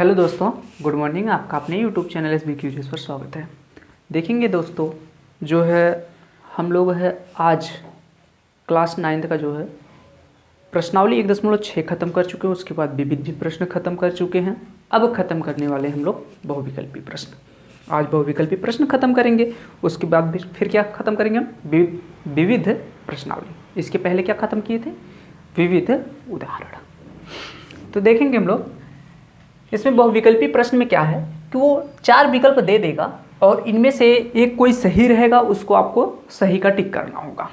Hello दोस्तों, good morning. आपका अपने यूट्यूब चैनल SB क्यूजेस पर स्वागत है। देखेंगे दोस्तों, जो है हम लोग है आज क्लास 9 का जो है प्रश्नावली 1.6 ख़त्म कर चुके हैं। उसके बाद विविध प्रश्न खत्म कर चुके हैं। अब ख़त्म करने वाले हम लोग बहुविकल्पी प्रश्न। आज बहुविकल्पी प्रश्न खत्म करेंगे। उसके बाद फिर क्या ख़त्म करेंगे हम? विविध प्रश्नावली। इसके पहले क्या ख़त्म किए थे? विविध उदाहरण। तो देखेंगे हम लोग इसमें बहुविकल्पी प्रश्न में क्या है कि वो 4 विकल्प दे देगा और इनमें से एक कोई सही रहेगा, उसको आपको सही का टिक करना होगा।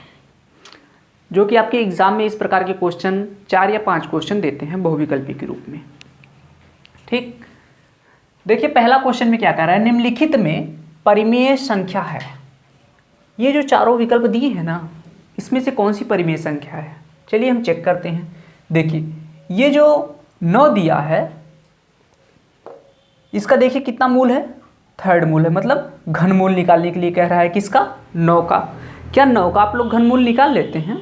जो कि आपके एग्जाम में इस प्रकार के क्वेश्चन 4 या 5 क्वेश्चन देते हैं बहुविकल्पी के रूप में। ठीक, देखिए पहला क्वेश्चन में क्या कह रहा है, निम्नलिखित में परिमेय संख्या है। ये जो चारों विकल्प दिए हैं ना, इसमें से कौन सी परिमेय संख्या है? चलिए हम चेक करते हैं। देखिए ये जो 9 दिया है, इसका देखिए कितना मूल है? 3rd मूल है, मतलब घनमूल निकालने के लिए कह रहा है। किसका? 9 का। क्या 9 का आप लोग घनमूल निकाल लेते हैं?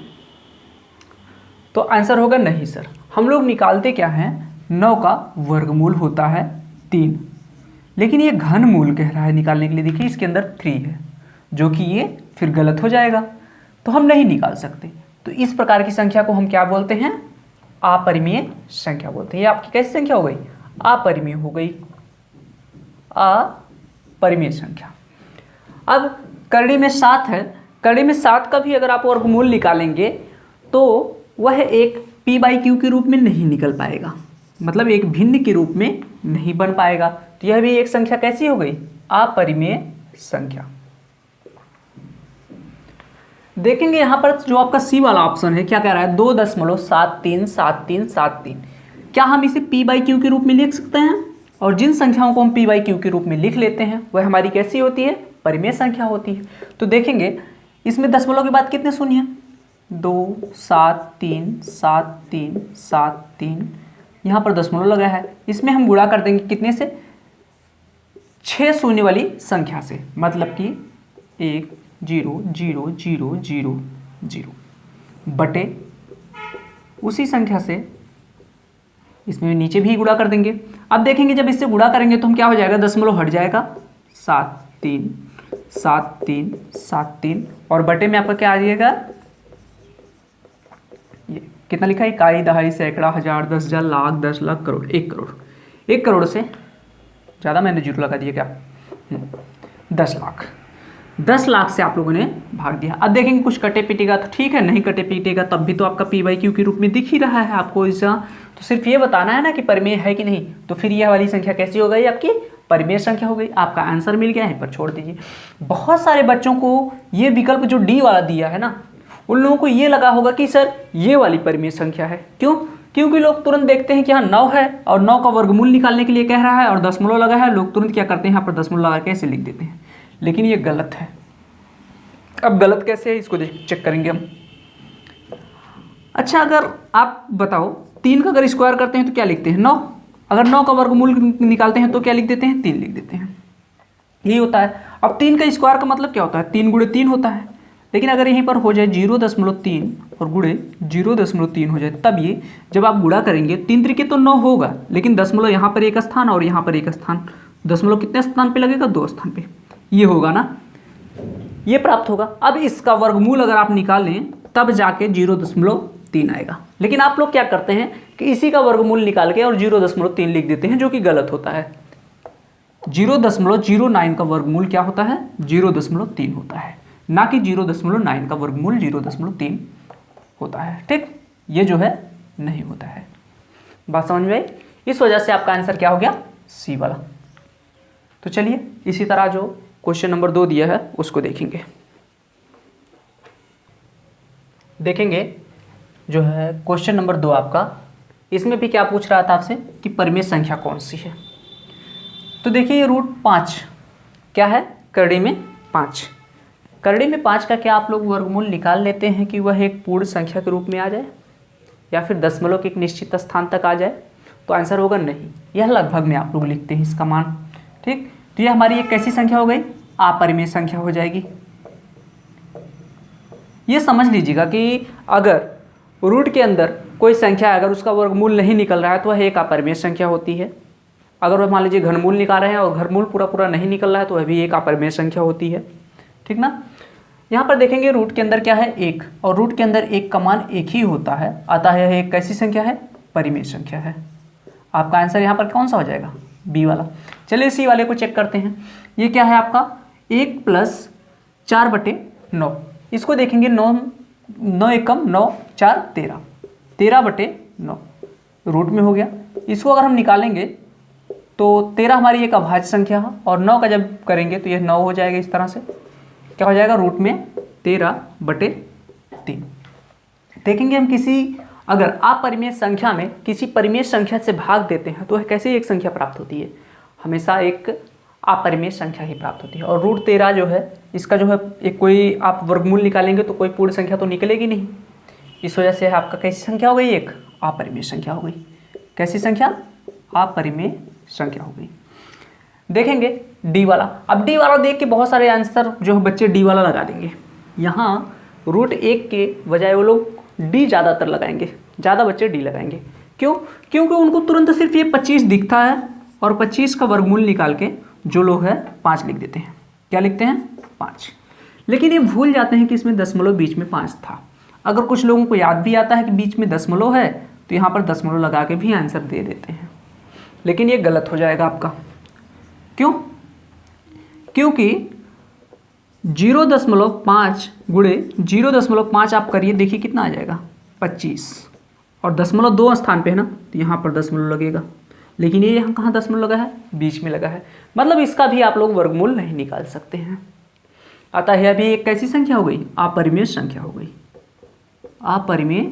तो आंसर होगा नहीं सर। हम लोग निकालते क्या हैं? 9 का वर्गमूल होता है 3, लेकिन ये घनमूल कह रहा है निकालने के लिए। देखिए इसके अंदर 3 है, जो कि ये फिर गलत हो जाएगा, तो हम नहीं निकाल सकते। तो इस प्रकार की संख्या को हम क्या बोलते हैं? अपरिमेय संख्या बोलते हैं। ये आपकी कैसी संख्या हो गई? अपरिमेय हो गई, अपरिमेय संख्या। अब करड़ी में 7 है। करड़ी में 7 का भी अगर आप वर्गमूल निकालेंगे तो वह एक p/q के रूप में नहीं निकल पाएगा, मतलब एक भिन्न के रूप में नहीं बन पाएगा। तो यह भी एक संख्या कैसी हो गई? अपरिमेय संख्या। देखेंगे यहाँ पर जो आपका सी वाला ऑप्शन है, क्या कह रहा है? 2.737373। क्या हम इसे p/q के रूप में लिख सकते हैं? और जिन संख्याओं को हम p/q के रूप में लिख लेते हैं वह हमारी कैसी होती है? परिमेय संख्या होती है। तो देखेंगे इसमें दशमलव के बाद कितने शून्य हैं? 2 7 3 7 3 7 3। यहाँ पर दशमलव लगा है, इसमें हम गुणा कर देंगे कितने से? 6 शून्य वाली संख्या से, मतलब कि 1 0 0 0 0 0 बटे उसी संख्या से इसमें नीचे भी गुणा कर देंगे। अब देखेंगे जब इससे गुणा करेंगे तो हम क्या हो जाएगा? दशमलव हट जाएगा, 7 3 7 3 7 3, और बटे में आपका क्या आ जाएगा? ये कितना लिखा है? इकाई, दहाई, सैकड़ा, हजार, 10,000, लाख, 10 लाख, करोड़, 1 करोड़। 1 करोड़ से ज़्यादा मैंने जीरो लगा दिया क्या? 10 लाख। 10 लाख से आप लोगों ने भाग दिया। अब देखेंगे कुछ कटे पीटेगा तो ठीक है, नहीं कटे पीटेगा तब भी तो आपका p/q के रूप में दिख ही रहा है आपको। इसका तो सिर्फ ये बताना है ना कि परिमेय है कि नहीं। तो फिर यह वाली संख्या कैसी हो गई? आपकी परिमेय संख्या हो गई। आपका आंसर मिल गया, यहीं पर छोड़ दीजिए। बहुत सारे बच्चों को ये विकल्प जो डी वाला दिया है ना, उन लोगों को ये लगा होगा कि सर ये वाली परिमेय संख्या है। क्यों? क्योंकि लोग तुरंत देखते हैं कि हाँ 9 है और 9 का वर्गमूल निकालने के लिए कह रहा है और दशमलव लगा है, लोग तुरंत क्या करते हैं? यहाँ पर दशमलव लगा के ऐसे लिख देते हैं, लेकिन ये गलत है। अब गलत कैसे है इसको चेक करेंगे हम। अच्छा, अगर आप बताओ 3 का अगर स्क्वायर करते हैं तो क्या लिखते हैं? 9। अगर 9 का वर्गमूल निकालते हैं तो क्या लिख देते हैं? 3 लिख देते हैं। यही होता है। अब 3 का स्क्वायर का मतलब क्या होता है? 3 × 3 होता है। लेकिन अगर यहीं पर हो जाए 0.3 और गुणे 0.3 हो जाए, तब ये जब आप गुणा करेंगे 3 तरीके तो 9 होगा, लेकिन दशमलव यहाँ पर एक स्थान और यहाँ पर एक स्थान। दशमलव कितने स्थान पे लगेगा? 2 स्थान पे। ये होगा ना, ये प्राप्त होगा। अब इसका वर्गमूल अगर आप निकालें तब जाके 0.3 आएगा। लेकिन आप लोग क्या करते हैं कि इसी का वर्गमूल निकाल के और 0.3 लिख देते हैं, जो कि गलत होता है। 0.09 का वर्गमूल क्या होता है? 0.3 होता है, ना कि 0.9 का वर्गमूल 0.3 होता है। ठीक, ये जो है नहीं होता है। बात समझ में आई? इस वजह से आपका आंसर क्या हो गया? सी वाला। तो चलिए इसी तरह जो क्वेश्चन नंबर 2 दिया है उसको देखेंगे। देखेंगे जो है क्वेश्चन नंबर 2 आपका, इसमें भी क्या पूछ रहा था आपसे कि परिमेय संख्या कौन सी है। तो देखिए √5 क्या है? करड़ी में 5। करड़ी में 5 का क्या आप लोग वर्गमूल निकाल लेते हैं कि वह एक पूर्ण संख्या के रूप में आ जाए या फिर दशमलव के एक निश्चित स्थान तक आ जाए? तो आंसर होगा नहीं। यह लगभग में आप लोग लिखते हैं इसका मान। ठीक, तो यह हमारी एक कैसी संख्या हो गई? अपरिमेय संख्या हो जाएगी। ये समझ लीजिएगा कि अगर रूट के अंदर कोई संख्या अगर उसका वर्गमूल नहीं निकल रहा है तो वह एक अपरिमेय संख्या होती है। अगर मान लीजिए घनमूल निकाल रहे हैं और घनमूल पूरा पूरा नहीं निकल रहा है तो वह भी एक अपरिमेय संख्या होती है, ठीक ना। यहाँ पर देखेंगे रूट के अंदर क्या है, एक, और रूट के अंदर एक का मान एक ही होता है, अतः यह एक कैसी संख्या है, परिमेय संख्या है। आपका आंसर यहाँ पर कौन सा हो जाएगा, बी वाला। चलिए सी वाले को चेक करते हैं। ये क्या है आपका 1 + 4/9। इसको देखेंगे 9 एकम 9 4 13, 13/9 रूट में हो गया। इसको अगर हम निकालेंगे तो 13 हमारी एक अभाज्य संख्या है और 9 का जब करेंगे तो यह 9 हो जाएगा। इस तरह से क्या हो जाएगा, रूट में 13/3। देखेंगे हम किसी अगर अपरिमेय संख्या में किसी परिमेय संख्या से भाग देते हैं तो कैसे एक संख्या प्राप्त होती है, हमेशा एक अपरिमेय संख्या ही प्राप्त होती है। और रूट 13 जो है इसका जो है एक कोई आप वर्गमूल निकालेंगे तो कोई पूर्ण संख्या तो निकलेगी नहीं। इस वजह से आपका कैसी संख्या हो गई, एक अपरिमेय संख्या हो गई। कैसी संख्या, अपरिमेय संख्या हो गई। देखेंगे डी वाला। अब डी वाला देख के बहुत सारे आंसर जो है बच्चे डी वाला लगा देंगे। यहाँ रूट 1 के बजाय वो लोग डी ज़्यादातर लगाएंगे, ज़्यादा बच्चे डी लगाएंगे। क्यों, क्योंकि उनको तुरंत सिर्फ ये 25 दिखता है और 25 का वर्गमूल निकाल के जो लोग है 5 लिख देते हैं। क्या लिखते हैं, 5। लेकिन ये भूल जाते हैं कि इसमें दशमलव बीच में 5 था। अगर कुछ लोगों को याद भी आता है कि बीच में दशमलव है तो यहाँ पर दशमलव लगा के भी आंसर दे देते हैं, लेकिन ये गलत हो जाएगा आपका। क्यों, क्योंकि 0.5 गुणे 0.5 आप करिए, देखिए कितना आ जाएगा 25, और 0.2 स्थान पे है ना तो यहाँ पर दशमलव लगेगा, लेकिन ये यहाँ कहाँ दशमलव लगा है, बीच में लगा है। मतलब इसका भी आप लोग वर्गमूल नहीं निकाल सकते हैं। अतः यह भी एक कैसी संख्या हो गई, अपरिमेय संख्या हो गई, अपरिमेय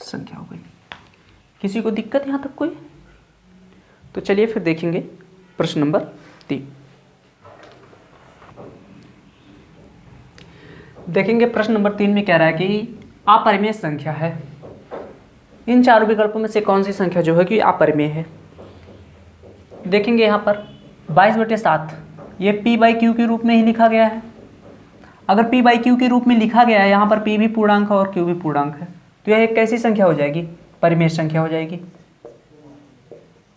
संख्या हो गई। किसी को दिक्कत यहाँ तक कोई? तो चलिए फिर देखेंगे प्रश्न नंबर 3। देखेंगे प्रश्न नंबर 3 में कह रहा है कि अपरिमेय संख्या है। इन चारों विकल्पों में से कौन सी संख्या जो है कि अपरिमेय है। देखेंगे यहाँ पर 22/7 ये p/q के रूप में ही लिखा गया है। अगर p/q के रूप में लिखा गया है, यहाँ पर p भी पूर्णांक है और q भी पूर्णांक है, तो यह एक कैसी संख्या हो जाएगी, परिमेय संख्या हो जाएगी।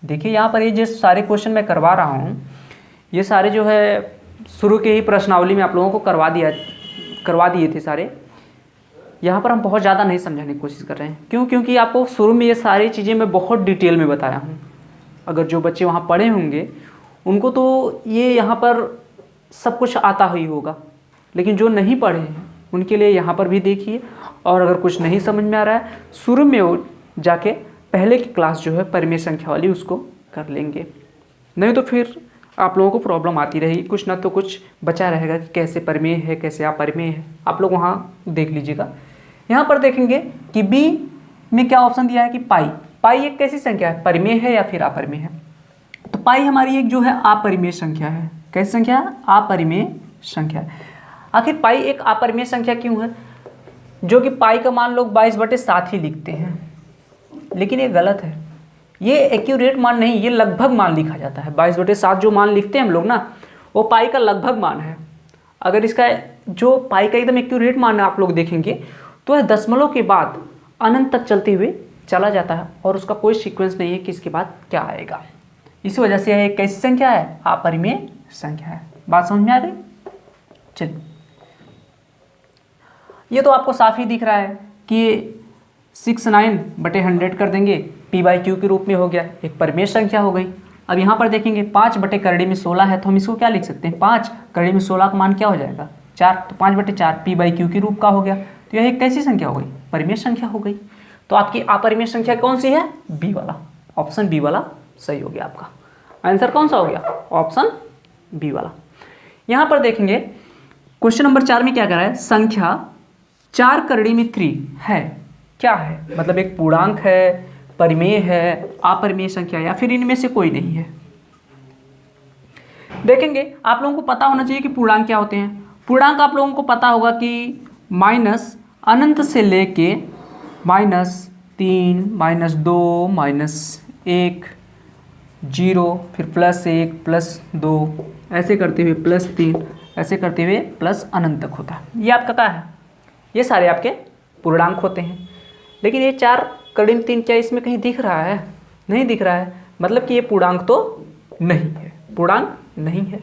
देखिए यहाँ पर ये जो सारे क्वेश्चन मैं करवा रहा हूँ ये सारे जो है शुरू के ही प्रश्नावली में आप लोगों को करवा दिए थे सारे। यहाँ पर हम बहुत ज़्यादा नहीं समझाने की कोशिश कर रहे हैं। क्यों, क्योंकि आपको शुरू में ये सारी चीज़ें मैं बहुत डिटेल में बताया हूँ। अगर जो बच्चे वहाँ पढ़े होंगे उनको तो ये यहाँ पर सब कुछ आता ही होगा, लेकिन जो नहीं पढ़े हैं उनके लिए यहाँ पर भी देखिए। और अगर कुछ नहीं समझ में आ रहा है शुरू में वो जाके पहले की क्लास जो है परिमेय संख्या वाली उसको कर लेंगे, नहीं तो फिर आप लोगों को प्रॉब्लम आती रहेगी, कुछ ना तो कुछ बचा रहेगा कि कैसे परिमेय है कैसे अपरिमेय है। आप लोग वहाँ देख लीजिएगा। यहाँ पर देखेंगे कि बी में क्या ऑप्शन दिया है कि पाई एक कैसी संख्या है, परिमेय है या फिर अपरिमेय है। तो पाई हमारी एक जो है अपरिमेय संख्या है। कैसी संख्या है, अपरिमेय संख्या है। आखिर पाई एक अपरिमेय संख्या क्यों है, जो कि पाई का मान लोग 22/7 ही लिखते हैं, लेकिन ये गलत है। ये एक्यूरेट मान नहीं, ये लगभग मान लिखा जाता है। 22/7 जो मान लिखते हैं हम लोग ना, वो पाई का लगभग मान है। अगर इसका जो पाई का एकदम एक्यूरेट मान आप लोग देखेंगे तो वह दशमलव के बाद अनंत तक चलते हुए चला जाता है और उसका कोई सीक्वेंस नहीं है कि इसके बाद क्या आएगा। इसी वजह से यह एक कैसी संख्या है, अपरिमेय संख्या है। बात समझ में आ गई। चलिए, ये तो आपको साफ ही दिख रहा है कि 69/100 कर देंगे, p/q के रूप में हो गया, एक परिमेय संख्या हो गई। अब यहाँ पर देखेंगे 5/16 है, तो हम इसको क्या लिख सकते हैं, 5/16 का मान क्या हो जाएगा, 4, तो 5/4 p/q के रूप का हो गया। तो यह एक कैसी संख्या हो गई, परिमेय संख्या हो गई। तो आपकी अपरिमेय संख्या कौन सी है, बी वाला, ऑप्शन बी वाला सही हो गया। आपका आंसर कौन सा हो गया, ऑप्शन बी वाला। यहाँ पर देखेंगे क्वेश्चन नंबर 4 में क्या कर रहा है, संख्या 4/3 है, क्या है, मतलब एक पूर्णांक है, परिमेय है, अपरिमेय संख्या या फिर इनमें से कोई नहीं है। देखेंगे आप लोगों को पता होना चाहिए कि पूर्णांक क्या होते हैं। पूर्णांक आप लोगों को पता होगा कि माइनस अनंत से लेके -3, -2, -1, 0, फिर +1, +2, ऐसे करते हुए +3, ऐसे करते हुए प्लस अनंत तक होता है। ये आपका क्या है, ये सारे आपके पूर्णांक होते हैं। लेकिन ये 4/3 क्या इसमें कहीं दिख रहा है, नहीं दिख रहा है। मतलब कि ये पूर्णांक तो नहीं है, पूर्णांक नहीं है।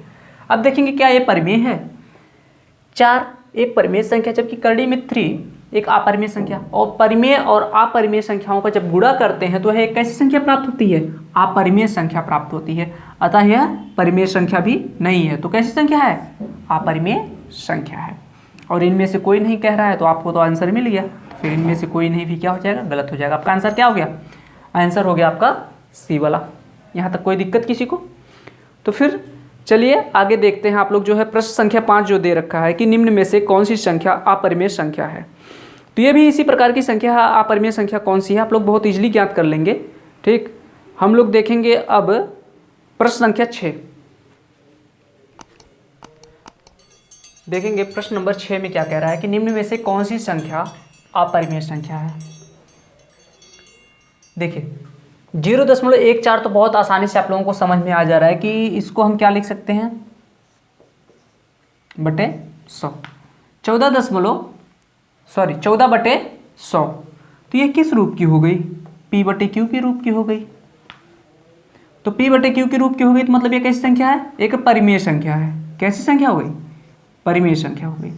अब देखेंगे क्या ये परिमेय है। 4 एक परिमेय संख्या, जबकि करड़ी में 3 एक अपरिमेय संख्या। और परिमेय और अपरिमेय संख्याओं का जब गुणा करते हैं तो यह एक कैसी संख्या प्राप्त होती है, अपरिमेय संख्या प्राप्त होती है। अतः यह परिमेय संख्या भी नहीं है, तो कैसी संख्या है, अपरिमेय संख्या है। और इनमें से कोई नहीं कह रहा है तो आपको तो आंसर मिल गया, तो फिर इनमें से कोई नहीं भी क्या हो जाएगा, गलत हो जाएगा। आपका आंसर क्या हो गया, आंसर हो गया आपका सी वाला। यहाँ तक कोई दिक्कत किसी को? तो फिर चलिए आगे देखते हैं। आप लोग जो है प्रश्न संख्या 5 जो दे रखा है कि निम्न में से कौन सी संख्या अपरिमेय संख्या है। तो ये भी इसी प्रकार की संख्या है। अपरिमेय संख्या कौन सी है आप लोग बहुत इजीली ज्ञात कर लेंगे। ठीक, हम लोग देखेंगे अब प्रश्न संख्या 6 देखेंगे। प्रश्न नंबर 6 में क्या कह रहा है कि निम्न में से कौन सी संख्या अपरिमेय संख्या है। देखिए 0.14 तो बहुत आसानी से आप लोगों को समझ में आ जा रहा है कि इसको हम क्या लिख सकते हैं, बटे 100। 14/100 तो ये किस रूप की हो गई, p/q के रूप की हो गई। तो p/q के रूप की हो गई तो मतलब ये कैसी संख्या है, एक परिमेय संख्या है। कैसी संख्या हो गई, परिमेय संख्या हो गई।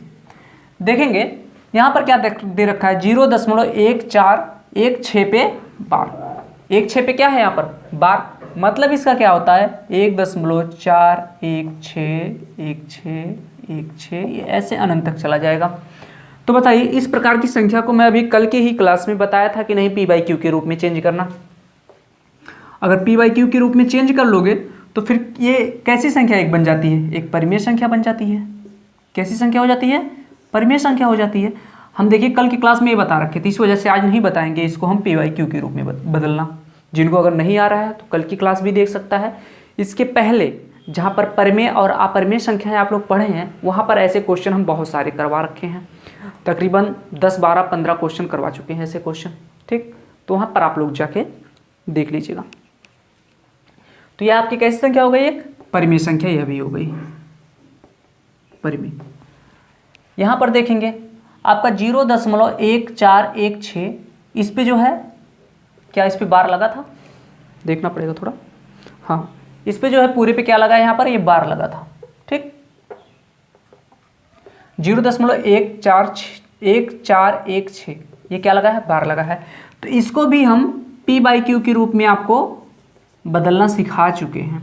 देखेंगे यहाँ पर क्या दे रखा है, 0.1416 पे बार। 1/6 पे क्या है यहाँ पर, बार। मतलब इसका क्या होता है 1.4161616 ये ऐसे अनंत तक चला जाएगा। तो बताइए इस प्रकार की संख्या को मैं अभी कल के ही क्लास में बताया था कि नहीं p/q के रूप में चेंज करना। अगर p/q के रूप में चेंज कर लोगे तो फिर ये कैसी संख्या एक बन जाती है, एक परिमेय संख्या बन जाती है। कैसी संख्या हो जाती है, परिमेय संख्या हो जाती है। हम देखिए कल की क्लास में ये बता रखे थे, इस वजह से आज नहीं बताएंगे इसको हम p/q के रूप में बदलना। जिनको अगर नहीं आ रहा है तो कल की क्लास भी देख सकता है। इसके पहले जहाँ पर परिमेय और अपरिमेय संख्याएं आप लोग पढ़े हैं वहाँ पर ऐसे क्वेश्चन हम बहुत सारे करवा रखे हैं, तकरीबन 10, 12, 15 क्वेश्चन करवा चुके हैं ऐसे क्वेश्चन। ठीक, तो वहाँ पर आप लोग जाके देख लीजिएगा। तो ये आपकी कैसी संख्या हो गई, एक परिमेय संख्या यह भी हो गई परिमेय। यहाँ पर देखेंगे आपका 0.1416 इस पे जो है क्या, इस पे बार लगा था, देखना पड़ेगा थोड़ा। हाँ, इस पे जो है पूरे पे क्या लगा है, यहाँ पर ये बार लगा था। ठीक, 0.1416 ये क्या लगा है, बार लगा है। तो इसको भी हम p/q के रूप में आपको बदलना सिखा चुके हैं।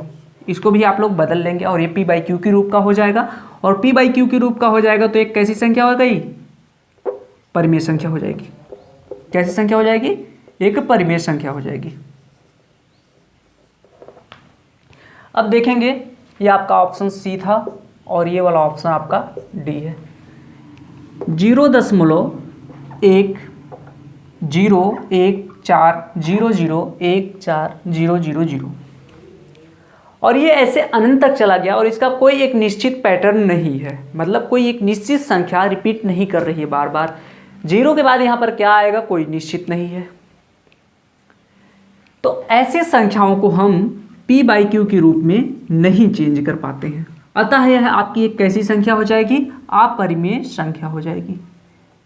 इसको भी आप लोग बदल लेंगे और ये p/q के रूप का हो जाएगा। और p/q के रूप का हो जाएगा तो एक कैसी संख्या हो गई, परिमेय संख्या हो जाएगी। कैसी संख्या हो जाएगी, एक परिमेय संख्या हो जाएगी। अब देखेंगे ये आपका ऑप्शन सी था और ये वाला ऑप्शन आपका डी है। 0.101400140000 और ये ऐसे अनंत तक चला गया और इसका कोई एक निश्चित पैटर्न नहीं है, मतलब कोई एक निश्चित संख्या रिपीट नहीं कर रही है बार बार। 0 के बाद यहाँ पर क्या आएगा, कोई निश्चित नहीं है। तो ऐसे संख्याओं को हम p/q के रूप में नहीं चेंज कर पाते हैं। अतः यह आपकी एक कैसी संख्या हो जाएगी, अपरिमेय संख्या हो जाएगी।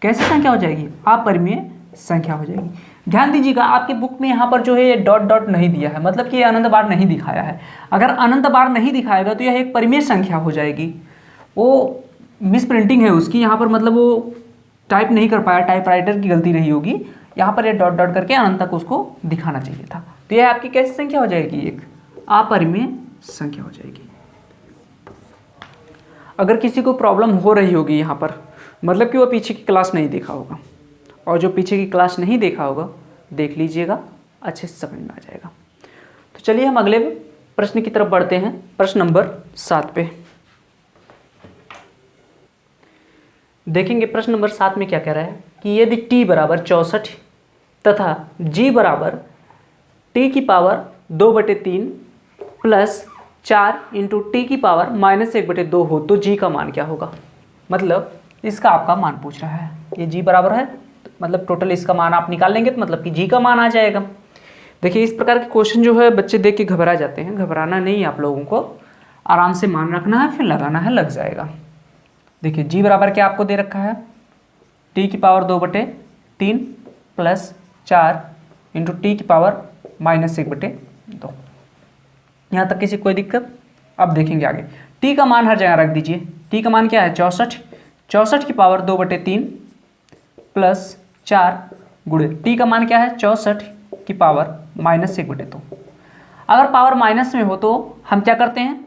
कैसी संख्या हो जाएगी, अपरिमेय संख्या हो जाएगी। ध्यान दीजिएगा आपके बुक में यहाँ पर जो है ये डॉट डॉट नहीं दिया है, मतलब कि ये अनंत बार नहीं दिखाया है। अगर अनंत बार नहीं दिखाएगा तो यह एक परिमेय संख्या हो जाएगी। वो मिस प्रिंटिंग है उसकी, यहाँ पर मतलब वो टाइप नहीं कर पाया, टाइपराइटर की गलती रही होगी। यहाँ पर ये डॉट डॉट करके अनंत तक उसको दिखाना चाहिए था। तो यह आपकी कैसी संख्या हो जाएगी, एक अपरिमेय संख्या हो जाएगी। अगर किसी को प्रॉब्लम हो रही होगी यहाँ पर, मतलब कि वो पीछे की क्लास नहीं देखा होगा, और जो पीछे की क्लास नहीं देखा होगा देख लीजिएगा, अच्छे से समझ में आ जाएगा। तो चलिए हम अगले प्रश्न की तरफ बढ़ते हैं। प्रश्न नंबर 7 पे देखेंगे। प्रश्न नंबर 7 में क्या कह रहा है कि यदि t बराबर 64 तथा g बराबर t⁻2/3 प्लस 4 इंटू t⁻−1/2 हो तो g का मान क्या होगा। मतलब इसका आपका मान पूछ रहा है। ये g बराबर है तो मतलब टोटल इसका मान आप निकाल लेंगे तो मतलब कि g का मान आ जाएगा। देखिए इस प्रकार के क्वेश्चन जो है बच्चे देख के घबरा जाते हैं। घबराना नहीं, आप लोगों को आराम से मान रखना है, फिर लगाना है, लग जाएगा। देखिए g बराबर क्या आपको दे रखा है, t⁻2/3 प्लस 4 इंटू t⁻−1/2। यहाँ तक किसी कोई दिक्कत? अब देखेंगे आगे। टी का मान हर जगह रख दीजिए। टी का मान क्या है? 64। 64 की पावर 2/3 प्लस 4 गुणे टी का मान क्या है? 64 की पावर -1/2। अगर पावर माइनस में हो तो हम क्या करते हैं,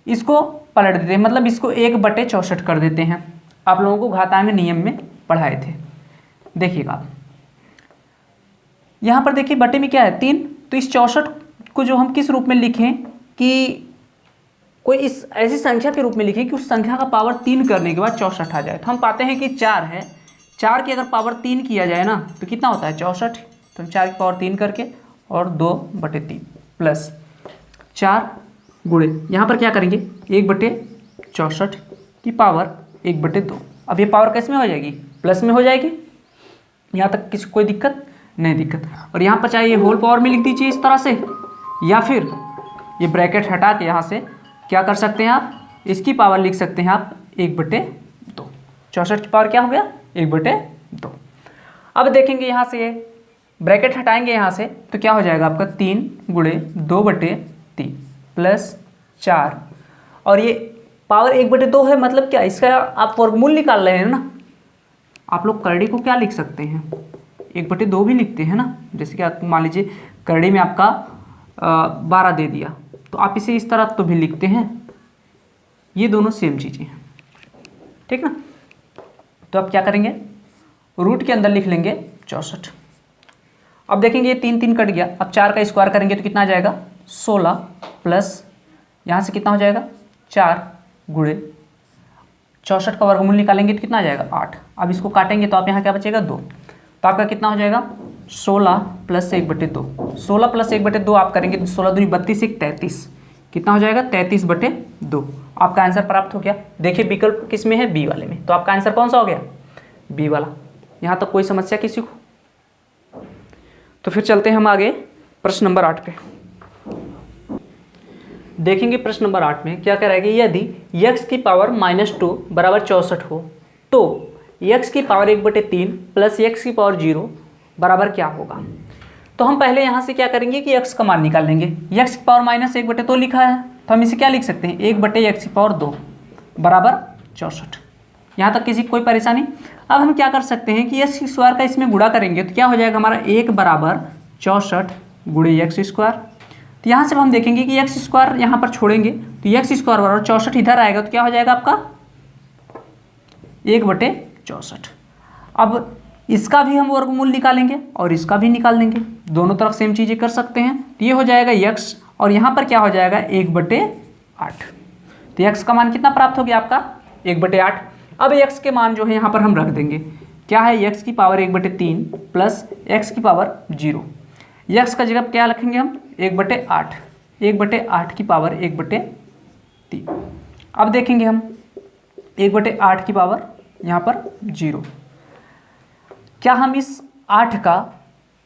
इसको पलट देते हैं, मतलब इसको 1/64 कर देते हैं। आप लोगों को घातांक नियम में पढ़ाए थे, देखिएगा आप यहाँ पर देखिए बटे में क्या है? 3। तो इस 64 को जो हम किस रूप में लिखें कि कोई इस ऐसी संख्या के रूप में लिखें कि उस संख्या का पावर 3 करने के बाद 64 आ जाए। तो हम पाते हैं कि 4 है, 4 की अगर पावर 3 किया जाए ना तो कितना होता है? 64। तो हम 4 की पावर 3 करके और 2/3 प्लस 4 गुणे यहाँ पर क्या करेंगे? 1/64 की पावर 1/2। अब ये पावर कैसे में हो जाएगी? प्लस में हो जाएगी। यहाँ तक किसी कोई दिक्कत? नहीं दिक्कत। और यहाँ पर चाहे ये होल पावर में लिख दीजिए इस तरह से, या फिर ये ब्रैकेट हटा के यहाँ से क्या कर सकते हैं आप? इसकी पावर लिख सकते हैं आप 1/2। 64 की पावर क्या हो गया? 1/2। अब देखेंगे यहाँ से ब्रैकेट हटाएंगे यहाँ से तो क्या हो जाएगा आपका? 3 गुणे 2/3 प्लस 4, और ये पावर 1/2 है, मतलब क्या? इसका आप वर्गमूल निकाल रहे हैं ना। आप लोग करड़ी को क्या लिख सकते हैं? 1/2 भी लिखते हैं ना। जैसे कि आप मान लीजिए करड़ी में आपका 12 दे दिया तो आप इसे इस तरह तो भी लिखते हैं। ये दोनों सेम चीज़ें हैं, ठीक ना। तो आप क्या करेंगे? रूट के अंदर लिख लेंगे 64। अब देखेंगे ये 3 3 कट गया। अब 4 का स्क्वायर करेंगे तो कितना आ जाएगा? 16 प्लस यहाँ से कितना हो जाएगा? 4 गुणे 64 का वर्गमूल निकालेंगे तो कितना आ जाएगा? 8। अब इसको काटेंगे तो आप यहाँ क्या बचेगा? 2। तो आपका कितना हो जाएगा? 16 प्लस 1/2। 16 प्लस 1/2 आप करेंगे तो 16 दूनी 32, 1 33। कितना हो जाएगा? 33/2। आपका आंसर प्राप्त हो गया। देखिए विकल्प किस में है? बी वाले में। तो आपका आंसर कौन सा हो गया? बी वाला। यहाँ तक कोई समस्या किसी को? तो फिर चलते हैं हम आगे प्रश्न नंबर 8 पे। देखेंगे प्रश्न नंबर 8 में क्या कह रहा है कि यदि x की पावर -2 बराबर 64 हो तो x की पावर 1/3 प्लस x की पावर 0 बराबर क्या होगा? तो हम पहले यहाँ से क्या करेंगे कि x का मान निकाल लेंगे। x की पावर -1/2 लिखा है तो हम इसे क्या लिख सकते हैं? 1/x की पावर 2 बराबर 64। यहाँ तक किसी कोई परेशानी? अब हम क्या कर सकते हैं कि x स्क्वायर का इसमें गुणा करेंगे तो क्या हो जाएगा हमारा? 1 बराबर 64 गुणे x स्क्वायर। तो यहाँ से हम देखेंगे कि x स्क्वायर यहाँ पर छोड़ेंगे तो x स्क्वायर बराबर 64 इधर आएगा तो क्या हो जाएगा आपका? 1/64। अब इसका भी हम वर्गमूल निकालेंगे और इसका भी निकाल देंगे, दोनों तरफ सेम चीज़ें कर सकते हैं। तो ये हो जाएगा x और यहाँ पर क्या हो जाएगा? 1/8। तो x का मान कितना प्राप्त हो गया आपका? 1/8। अब x के मान जो है यहाँ पर हम रख देंगे। क्या है? x की पावर 1/3 प्लस x की पावर 0। x का जगह क्या रखेंगे हम? 1/8। 1/8 की पावर 1/3। अब देखेंगे हम 1/8 की पावर यहाँ पर 0। क्या हम इस 8 का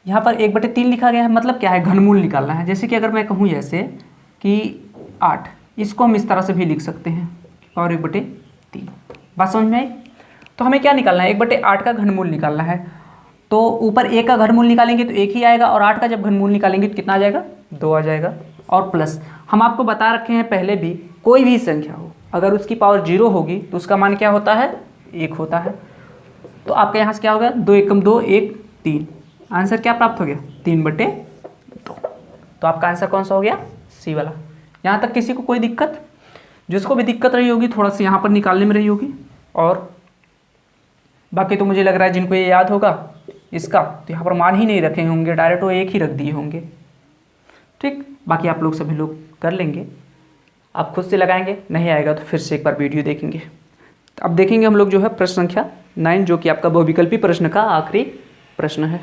यहाँ पर 1/3 लिखा गया है, मतलब क्या है? घनमूल निकालना है। जैसे कि अगर मैं कहूँ जैसे कि 8, इसको हम इस तरह से भी लिख सकते हैं पावर 1/3। बात समझ में आई? तो हमें क्या निकालना है? 1/8 का घनमूल निकालना है। तो ऊपर 1 का घनमूल निकालेंगे तो 1 ही आएगा और 8 का जब घनमूल निकालेंगे तो कितना आ जाएगा? 2 आ जाएगा। और प्लस हम आपको बता रखे हैं पहले भी, कोई भी संख्या हो अगर उसकी पावर 0 होगी तो उसका मान क्या होता है? 1 होता है। तो आपके यहाँ से क्या होगा? 2 एकम 2 1 3। आंसर क्या प्राप्त हो गया? 3/2। तो आपका आंसर कौन सा हो गया? सी वाला। यहाँ तक किसी को कोई दिक्कत? जिसको भी दिक्कत रही होगी थोड़ा सा यहाँ पर निकालने में रही होगी, और बाकी तो मुझे लग रहा है जिनको ये याद होगा इसका तो यहाँ पर मान ही नहीं रखे होंगे, डायरेक्ट वो 1 ही रख दिए होंगे। ठीक, बाकी आप लोग सभी लोग कर लेंगे। आप खुद से लगाएंगे, नहीं आएगा तो फिर से एक बार वीडियो देखेंगे। अब देखेंगे हम लोग जो है प्रश्न संख्या 9, जो कि आपका बहुविकल्पी प्रश्न का आखिरी प्रश्न है।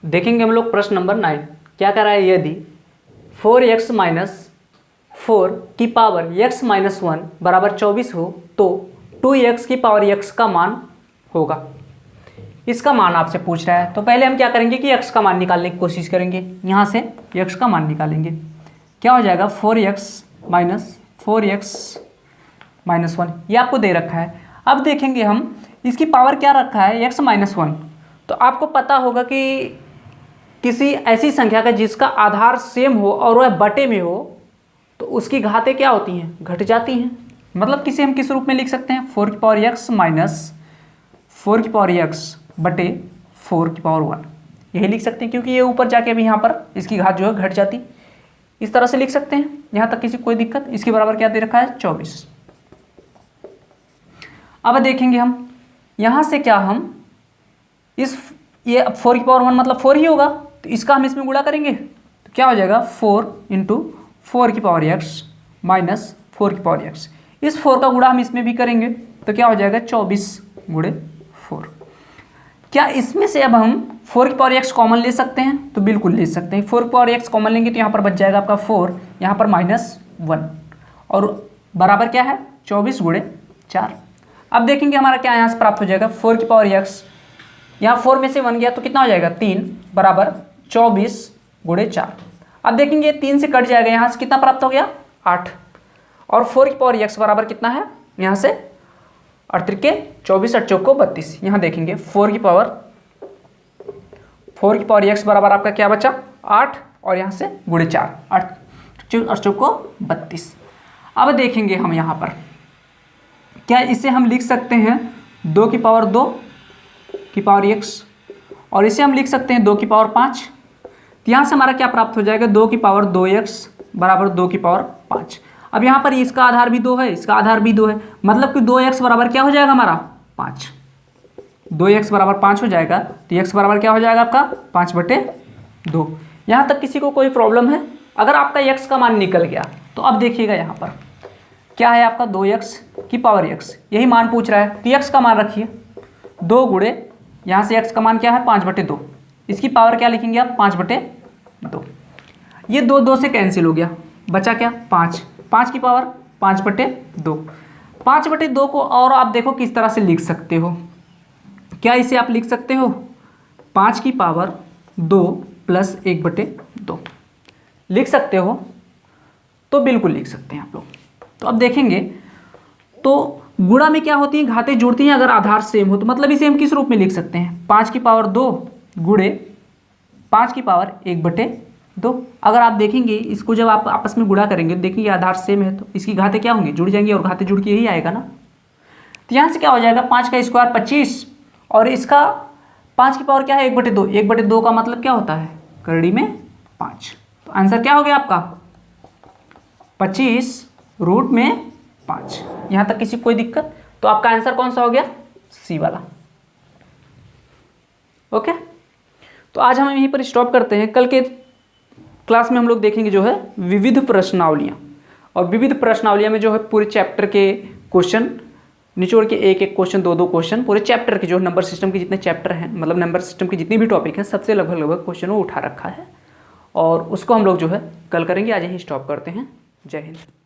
देखेंगे हम लोग प्रश्न नंबर 9 क्या कह रहा है? यदि 4x - 4 की पावर x - 1 बराबर 24 हो तो 2x की पावर x का मान होगा। इसका मान आपसे पूछ रहा है। तो पहले हम क्या करेंगे कि x का मान निकालने की कोशिश करेंगे। यहाँ से x का मान निकालेंगे। क्या हो जाएगा? 4x - 1 ये आपको दे रखा है। अब देखेंगे हम इसकी पावर क्या रखा है? x - 1। तो आपको पता होगा कि किसी ऐसी संख्या का जिसका आधार सेम हो और वह बटे में हो तो उसकी घातें क्या होती हैं, घट जाती हैं। मतलब किसे हम किस रूप में लिख सकते हैं, 4 की पावर x माइनस 4 की पावर x बटे 4 की पावर 1, यही लिख सकते हैं, क्योंकि ये ऊपर जाके अभी यहाँ पर इसकी घात जो है घट जाती। इस तरह से लिख सकते हैं, यहाँ तक किसी कोई दिक्कत। इसके बराबर क्या दे रखा है, 24। अब देखेंगे हम यहाँ से क्या, हम इस ये 4 की पावर 1 मतलब 4 ही होगा, तो इसका हम इसमें गुणा करेंगे तो क्या हो जाएगा, 4 इंटू 4 की पावर x माइनस 4 की पावर x। इस 4 का गुणा हम इसमें भी करेंगे तो क्या हो जाएगा, 24 गुणे 4। क्या इसमें से अब हम 4 की पावर x कॉमन ले सकते हैं, तो बिल्कुल ले सकते हैं। 4 की पावर x कॉमन लेंगे तो यहाँ पर बच जाएगा आपका 4, यहाँ पर -1 और बराबर क्या है, 24 गुणे 4। अब देखेंगे हमारा क्या यहाँ से प्राप्त हो जाएगा, 4 की पावर x, यहाँ 4 में से 1 गया तो कितना हो जाएगा, 3 बराबर 24 गुणे 4। अब देखेंगे 3 से कट जाएगा, यहाँ से कितना प्राप्त हो गया, 8। और 4 की पावर x बराबर कितना है, यहाँ से 8 त्रिके 24 8 चौको 32। यहाँ देखेंगे 4 की पावर x बराबर आपका क्या बचा, 8 और यहाँ से गुणे 4, 8 चौको 32। अब देखेंगे हम यहाँ पर क्या इसे हम लिख सकते हैं 2 की पावर 2 की पावर x, और इसे हम लिख सकते हैं 2 की पावर 5। तो यहाँ से हमारा क्या प्राप्त हो जाएगा, 2 की पावर 2x बराबर 2 की पावर 5। अब यहाँ पर इसका आधार भी 2 है, इसका आधार भी 2 है, मतलब कि 2x बराबर क्या हो जाएगा हमारा, 5। 2x बराबर 5 हो जाएगा, तो x बराबर क्या हो जाएगा आपका, 5/2। यहाँ तक किसी को कोई प्रॉब्लम है? अगर आपका x का मान निकल गया तो अब देखिएगा यहाँ पर क्या है आपका, 2x की पावर x, यही मान पूछ रहा है, तो x का मान रखिए 2 गुणे, यहाँ से x का मान क्या है, 5/2, इसकी पावर क्या लिखेंगे आप, 5/2। ये 2 से कैंसिल हो गया, बचा क्या, 5, 5 की पावर 5/2। 5/2 को और आप देखो किस तरह से लिख सकते हो, क्या इसे आप लिख सकते हो 5 की पावर 2 प्लस 1/2 लिख सकते हो, तो बिल्कुल लिख सकते हैं आप लोग। तो अब देखेंगे तो गुणा में क्या होती है, घातें जुड़ती हैं अगर आधार सेम हो, तो मतलब इसे हम किस रूप में लिख सकते हैं, 5 की पावर 2 गुणे 5 की पावर 1/2। अगर आप देखेंगे इसको जब आप आपस में गुणा करेंगे तो देखेंगे आधार सेम है तो इसकी घातें क्या होंगी, जुड़ जाएंगी, और घातें जुड़ के यही आएगा ना। तो यहाँ से क्या हो जाएगा, 5 का स्क्वायर 25 और इसका 5 की पावर क्या है, 1/2। 1/2 का मतलब क्या होता है, करड़ी में 5। तो आंसर क्या हो गया आपका, 25 रूट में 5। यहाँ तक किसी कोई दिक्कत? तो आपका आंसर कौन सा हो गया, सी वाला। ओके, तो आज हम यहीं पर स्टॉप करते हैं। कल के क्लास में हम लोग देखेंगे जो है विविध प्रश्नावलियाँ, और विविध प्रश्नावलियाँ में जो है पूरे चैप्टर के क्वेश्चन निचोड़ के एक एक क्वेश्चन, 2 क्वेश्चन पूरे चैप्टर के जो नंबर सिस्टम के जितने चैप्टर हैं, मतलब नंबर सिस्टम के जितने भी टॉपिक हैं सबसे लगभग क्वेश्चन वो उठा रखा है, और उसको हम लोग जो है कल करेंगे। आज यहीं स्टॉप करते हैं। जय हिंद।